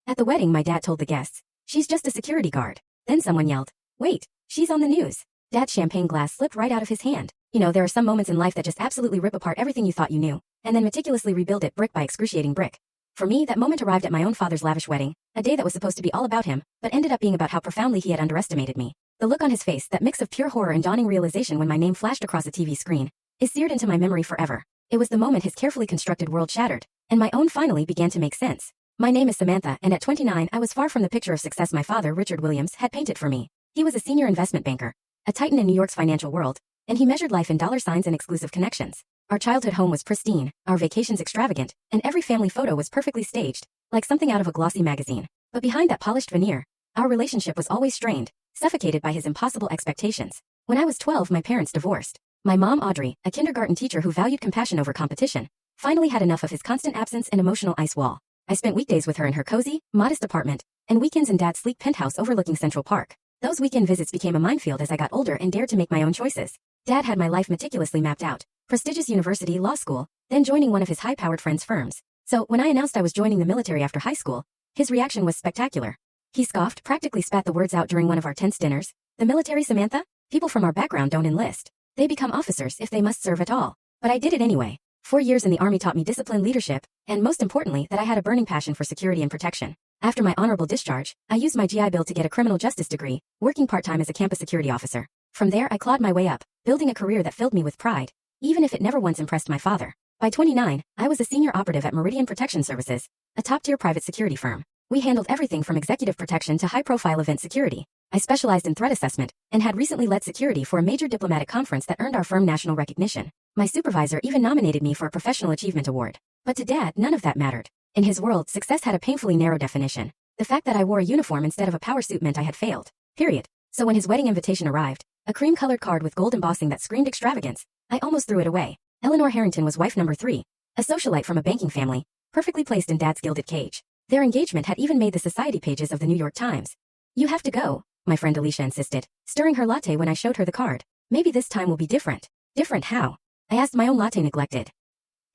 At the wedding, my dad told the guests, "She's just a security guard." Then someone yelled, "Wait, she's on the news." Dad's champagne glass slipped right out of his hand. You know, there are some moments in life that just absolutely rip apart everything you thought you knew, and then meticulously rebuild it brick by excruciating brick. For me, that moment arrived at my own father's lavish wedding, a day that was supposed to be all about him, but ended up being about how profoundly he had underestimated me. The look on his face, that mix of pure horror and dawning realization when my name flashed across a TV screen, is seared into my memory forever. It was the moment his carefully constructed world shattered, and my own finally began to make sense. My name is Samantha, and at 29 I was far from the picture of success my father, Richard Williams, had painted for me. He was a senior investment banker, a titan in New York's financial world, and he measured life in dollar signs and exclusive connections. Our childhood home was pristine, our vacations extravagant, and every family photo was perfectly staged, like something out of a glossy magazine. But behind that polished veneer, our relationship was always strained, suffocated by his impossible expectations. When I was 12, my parents divorced. My mom, Audrey, a kindergarten teacher who valued compassion over competition, finally had enough of his constant absence and emotional ice wall. I spent weekdays with her in her cozy, modest apartment, and weekends in Dad's sleek penthouse overlooking Central Park. Those weekend visits became a minefield as I got older and dared to make my own choices. Dad had my life meticulously mapped out. Prestigious university, law school, then joining one of his high-powered friends' firms. So, when I announced I was joining the military after high school, his reaction was spectacular. He scoffed, practically spat the words out during one of our tense dinners. "The military, Samantha? People from our background don't enlist. They become officers if they must serve at all." But I did it anyway. 4 years in the Army taught me discipline, leadership, and most importantly, that I had a burning passion for security and protection. After my honorable discharge, I used my GI Bill to get a criminal justice degree, working part-time as a campus security officer. From there, I clawed my way up, building a career that filled me with pride, even if it never once impressed my father. By 29, I was a senior operative at Meridian Protection Services, a top-tier private security firm. We handled everything from executive protection to high-profile event security. I specialized in threat assessment and had recently led security for a major diplomatic conference that earned our firm national recognition. My supervisor even nominated me for a Professional Achievement Award. But to Dad, none of that mattered. In his world, success had a painfully narrow definition. The fact that I wore a uniform instead of a power suit meant I had failed. Period. So when his wedding invitation arrived, a cream-colored card with gold embossing that screamed extravagance, I almost threw it away. Eleanor Harrington was wife number 3, a socialite from a banking family, perfectly placed in Dad's gilded cage. Their engagement had even made the society pages of the New York Times. "You have to go," my friend Alicia insisted, stirring her latte when I showed her the card. "Maybe this time will be different." "Different how?" I asked, my own latte neglected.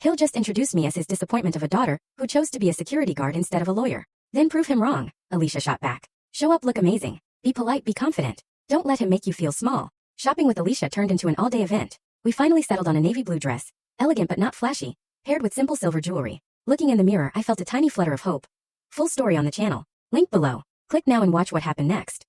"He'll just introduce me as his disappointment of a daughter who chose to be a security guard instead of a lawyer." "Then prove him wrong," Alicia shot back. "Show up, look amazing. Be polite, be confident. Don't let him make you feel small." Shopping with Alicia turned into an all-day event. We finally settled on a navy blue dress, elegant but not flashy, paired with simple silver jewelry. Looking in the mirror, I felt a tiny flutter of hope. Full story on the channel. Link below. Click now and watch what happened next.